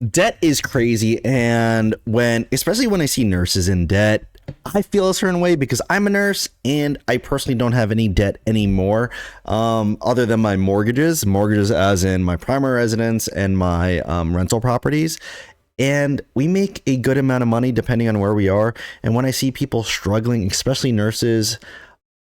debt is crazy, and especially when I see nurses in debt, I feel a certain way because I'm a nurse and I personally don't have any debt anymore, other than my mortgages as in my primary residence and my rental properties. And we make a good amount of money depending on where we are. And when I see people struggling, especially nurses,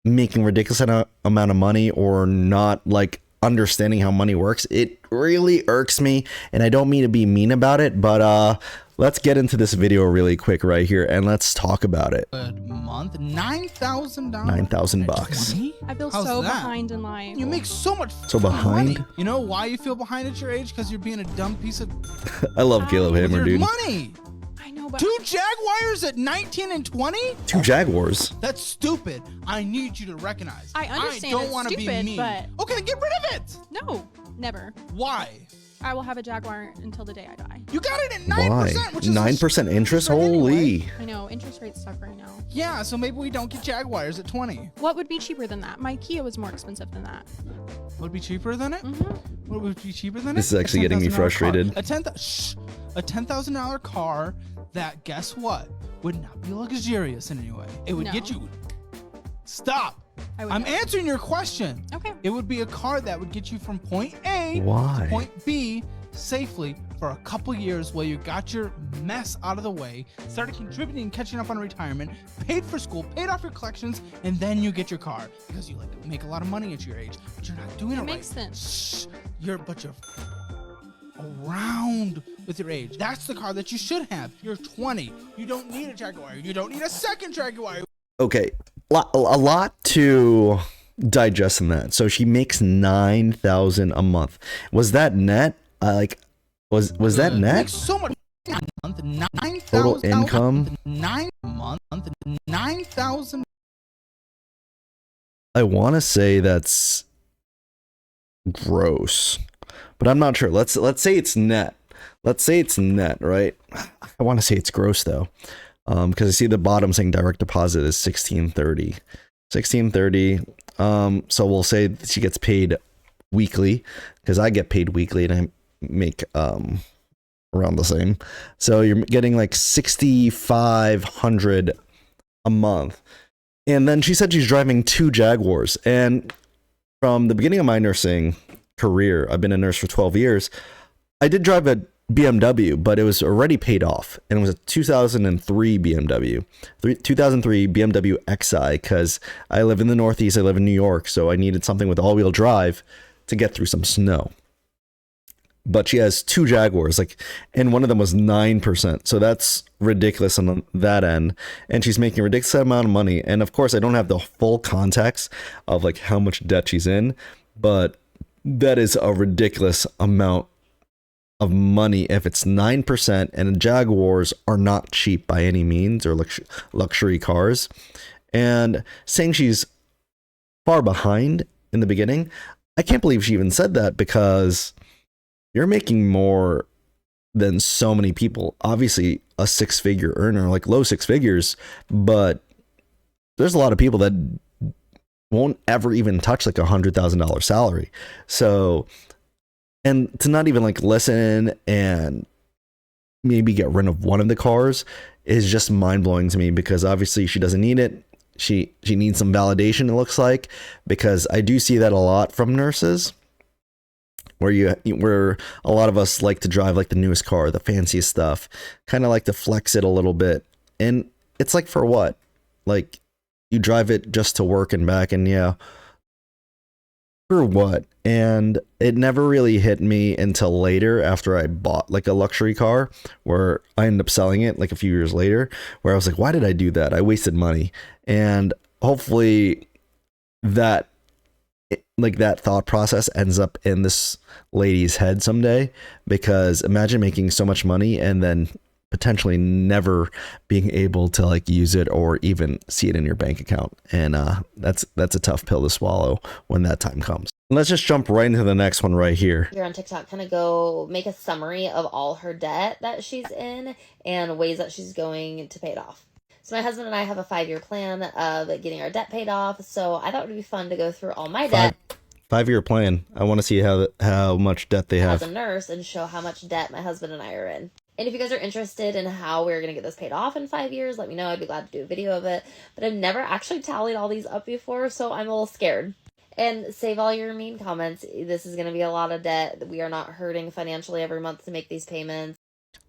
making ridiculous amount of money or not like understanding how money works, it really irks me. And I don't mean to be mean about it, but let's get into this video really quick right here and let's talk about it. Good month, $9,000. $9,000. I feel How's so that? behind in life. You make so much So behind? money. You know why you feel behind at your age? Because you're being a dumb piece of I love Caleb with Hammer, your dude. money. I know, but 2 Jaguars at 19 and 20? 2 Jaguars. That's stupid. I need you to recognize. I understand don't it's want to be stupid, mean. but- Okay, then get rid of it. no, never. Why? I will have a Jaguar until the day I die. You got it at 9%, Why? which is 9% interest? Holy. I know, interest rates suck right now. Yeah, so maybe we don't get Jaguars at 20. What would be cheaper than that? My Kia was more expensive than that. Would be cheaper than it? What would be cheaper than it? This is actually A getting me $10,000 frustrated. car. A $10,000 car that, guess what, would not be luxurious in any way. It would No. get you. Stop. I would I'm never. answering your question. Okay. It would be a car that would get you from point A Why? to point B safely for a couple years while you got your mess out of the way, started contributing and catching up on retirement, paid for school, paid off your collections, and then you get your car because you like to make a lot of money at your age, but you're not doing it right. Makes sense. Shh, you're around with your age. That's the car that you should have. You're 20. You don't need a Jaguar. You don't need a second Jaguar. Okay, a lot to digest in that. So she makes $9,000 a month. Was that net? Was that net? Makes so much a month. 9,000 Total income? 9,000. I want to say that's gross, but I'm not sure. Let's say it's net. Let's say it's net, right? I want to say it's gross though, because I see the bottom saying direct deposit is 1630. 1630. So we'll say she gets paid weekly because I get paid weekly and I make around the same. So you're getting like 6,500 a month. And then she said she's driving 2 Jaguars. And from the beginning of my nursing career, I've been a nurse for 12 years. I did drive a BMW, but it was already paid off. And it was a 2003 BMW. 2003 BMW XI, because I live in the Northeast. I live in New York. So I needed something with all-wheel drive to get through some snow. But she has 2 Jaguars, and one of them was 9%. So that's ridiculous on that end. And she's making a ridiculous amount of money. And of course, I don't have the full context of how much debt she's in, but that is a ridiculous amount of money if it's 9%. And Jaguars are not cheap by any means, or luxury cars. And saying she's far behind in the beginning, I can't believe she even said that, because you're making more than so many people. Obviously, a 6-figure earner, low 6 figures, but there's a lot of people that won't ever even touch a $100,000 salary. So, and to not even listen and maybe get rid of one of the cars is just mind blowing to me, because obviously she doesn't need it. She needs some validation, it looks like, because I do see that a lot from nurses, where a lot of us like to drive the newest car, the fanciest stuff, kind of like to flex it a little bit. And it's for what? You drive it just to work and back, and yeah, for what? And it never really hit me until later, after I bought a luxury car, where I ended up selling it a few years later, where I was why did I do that? I wasted money. And hopefully that thought process ends up in this lady's head someday, because imagine making so much money and then potentially never being able to use it or even see it in your bank account. And that's a tough pill to swallow when that time comes. Let's just jump right into the next one right here. Here on TikTok, kind of go make a summary of all her debt that she's in and ways that she's going to pay it off. So my husband and I have a 5-year plan of getting our debt paid off. So I thought it would be fun to go through all my debt. 5-year plan. I want to see how much debt they as have. a nurse and show how much debt my husband and I are in. And if you guys are interested in how we're going to get this paid off in 5 years, let me know. I'd be glad to do a video of it. But I've never actually tallied all these up before, so I'm a little scared. And save all your mean comments. This is going to be a lot of debt. We are not hurting financially every month to make these payments.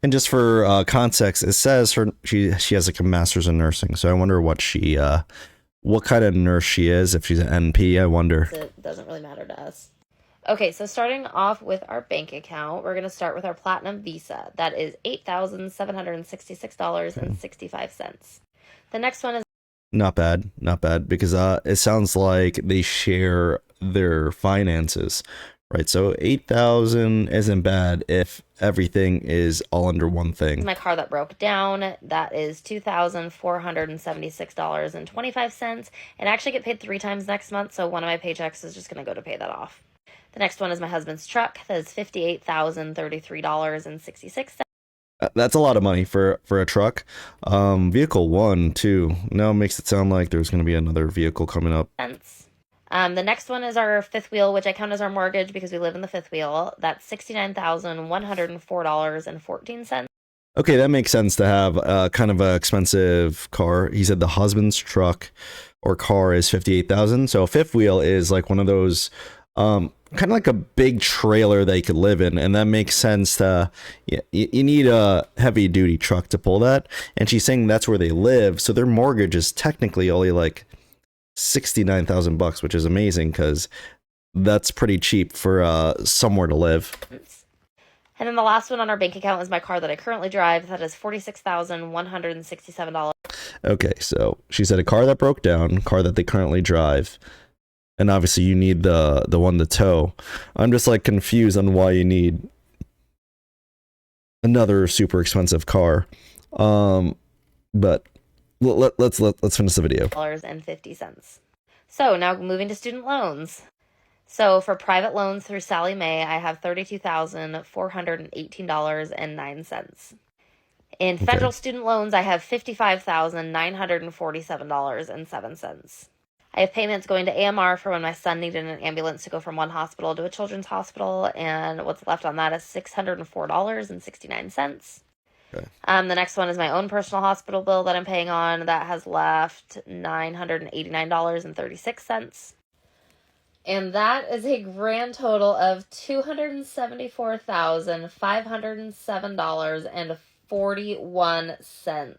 And just for context, it says she has like a master's in nursing. So I wonder what what kind of nurse she is. If she's an NP, I wonder. It doesn't really matter to us. Okay, so starting off with our bank account, we're going to start with our Platinum Visa. That is $8,766.65. The next one is Not bad, because it sounds like they share their finances, right? So 8,000 isn't bad if everything is all under one thing. my car that broke down. That is $2,476.25. And I actually get paid 3 times next month, so one of my paychecks is just going to go to pay that off. The next one is my husband's truck. That is $58,033.66. That's a lot of money for a truck. Vehicle 1, 2. Now it makes it sound like there's going to be another vehicle coming up. The next one is our fifth wheel, which I count as our mortgage because we live in the fifth wheel. That's $69,104.14. Okay, that makes sense to have kind of an expensive car. He said the husband's truck or car is $58,000. So a fifth wheel is like one of those kind of like a big trailer that you could live in, and that makes sense to you need a heavy duty truck to pull that. And she's saying that's where they live, so their mortgage is technically only like $69,000, which is amazing because that's pretty cheap for somewhere to live. And then the last one on our bank account is my car that I currently drive. That is $46,167. Okay, so she said a car that broke down, car that they currently drive. And obviously you need the one to tow. I'm just like confused on why you need another super expensive car. But let's finish the video. $50. So now moving to student loans. So for private loans through Sally Mae, I have $32,418.09. In federal student loans, I have $55,947.07. I have payments going to AMR for when my son needed an ambulance to go from one hospital to a children's hospital, and what's left on that is $604.69. Okay. The next one is my own personal hospital bill that I'm paying on. That has left $989.36. And that is a grand total of $274,507.41.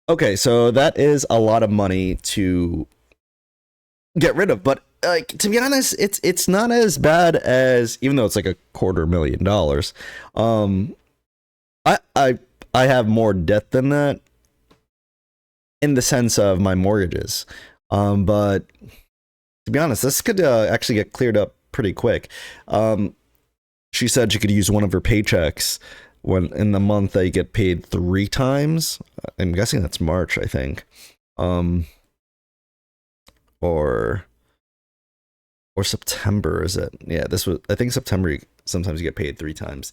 Okay, so that is a lot of money to get rid of, but like, to be honest, it's not as bad as, even though it's like $250,000. I have more debt than that in the sense of my mortgages. But to be honest, this could actually get cleared up pretty quick. She said she could use one of her paychecks when in the month that you get paid 3 times. I'm guessing that's March, I think. Or September, is it? Yeah, I think September, sometimes you get paid 3 times.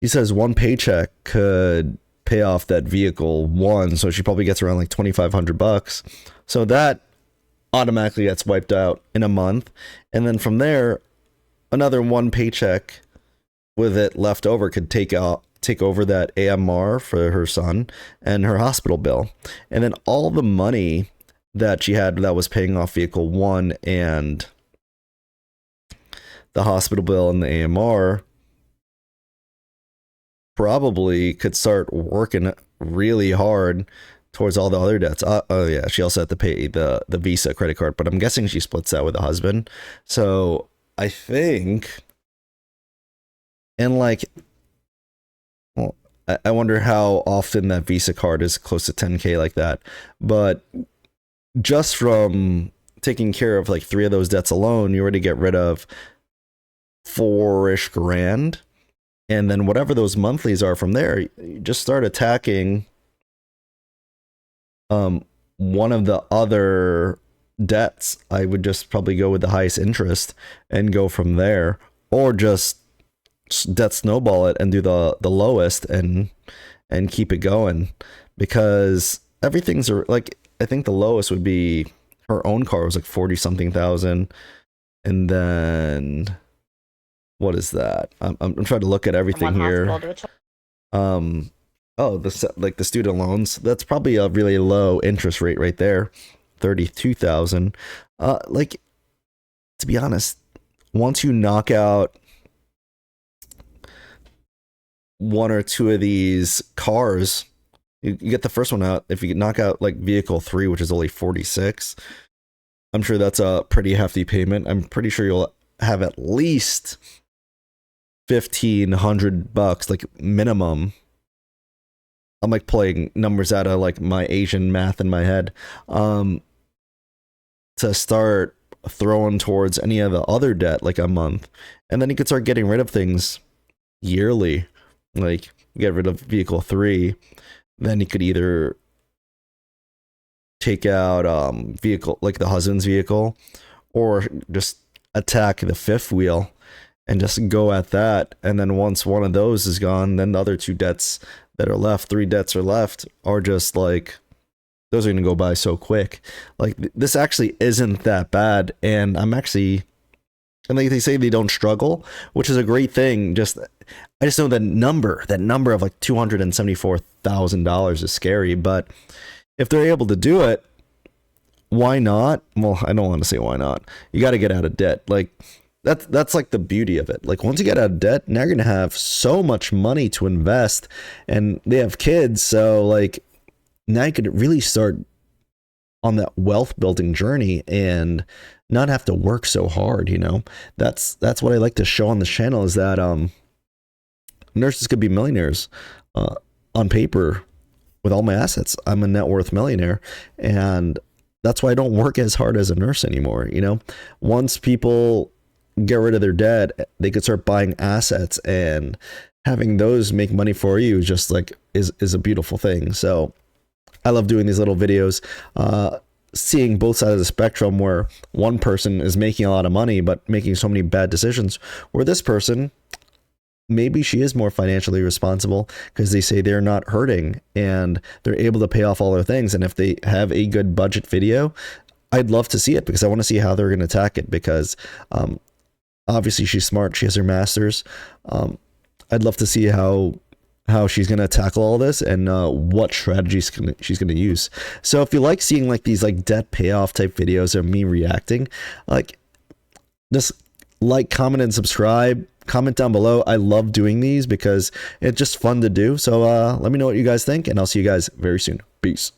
He says one paycheck could pay off that vehicle 1, so she probably gets around like $2,500. So that automatically gets wiped out in a month, and then from there, another one paycheck with it left over could take over that AMR for her son and her hospital bill, and then all the money that she had that was paying off vehicle 1 and the hospital bill and the AMR probably could start working really hard towards all the other debts. Oh yeah, she also had to pay the Visa credit card, but I'm guessing she splits that with the husband. So I think, and like, well, I wonder how often that Visa card is close to 10K like that, but just from taking care of like 3 of those debts alone, you already get rid of 4-ish grand. And then whatever those monthlies are from there, you just start attacking one of the other debts. I would just probably go with the highest interest and go from there, or just debt snowball it and do the lowest and keep it going, because everything's like, I think the lowest would be her own car was like 40 something thousand. And then what is that? I'm trying to look at everything From one here. hospital to a Oh, the student loans. That's probably a really low interest rate right there, 32,000. Like, to be honest, once you knock out one or two of these cars, you get the first one out. If you knock out like vehicle 3, which is only 46, I'm sure that's a pretty hefty payment. I'm pretty sure you'll have at least $1,500, like minimum. I'm like pulling numbers out of like my Asian math in my head, to start throwing towards any of the other debt like a month. And then you could start getting rid of things yearly, like get rid of vehicle 3. Then you could either take out vehicle, like the husband's vehicle, or just attack the 5th wheel and just go at that. And then once one of those is gone, then the other 2 debts that are left, 3 debts are left, are just like, those are going to go by so quick. Like, this actually isn't that bad. And I'm actually, and like they say, they don't struggle, which is a great thing. I just know that number of like $274,000 is scary, but if they're able to do it, why not? Well, I don't want to say why not. You got to get out of debt. Like, that's like the beauty of it. Like, once you get out of debt, now you're going to have so much money to invest, and they have kids. So like, now you could really start on that wealth building journey and not have to work so hard. That's what I like to show on this channel, is that nurses could be millionaires on paper with all my assets. I'm a net worth millionaire, and that's why I don't work as hard as a nurse anymore. Once people get rid of their debt, they could start buying assets, and having those make money for you is a beautiful thing. So I love doing these little videos, seeing both sides of the spectrum, where one person is making a lot of money but making so many bad decisions, where this person, maybe she is more financially responsible because they say they're not hurting and they're able to pay off all their things. And if they have a good budget video, I'd love to see it, because I want to see how they're going to attack it, because obviously she's smart. She has her master's. I'd love to see how she's going to tackle all this, and what strategies she's going to use. So if you like seeing like these like debt payoff type videos of me reacting, like, just like, comment, and subscribe. Comment down below. I love doing these because it's just fun to do. So let me know what you guys think, and I'll see you guys very soon. Peace.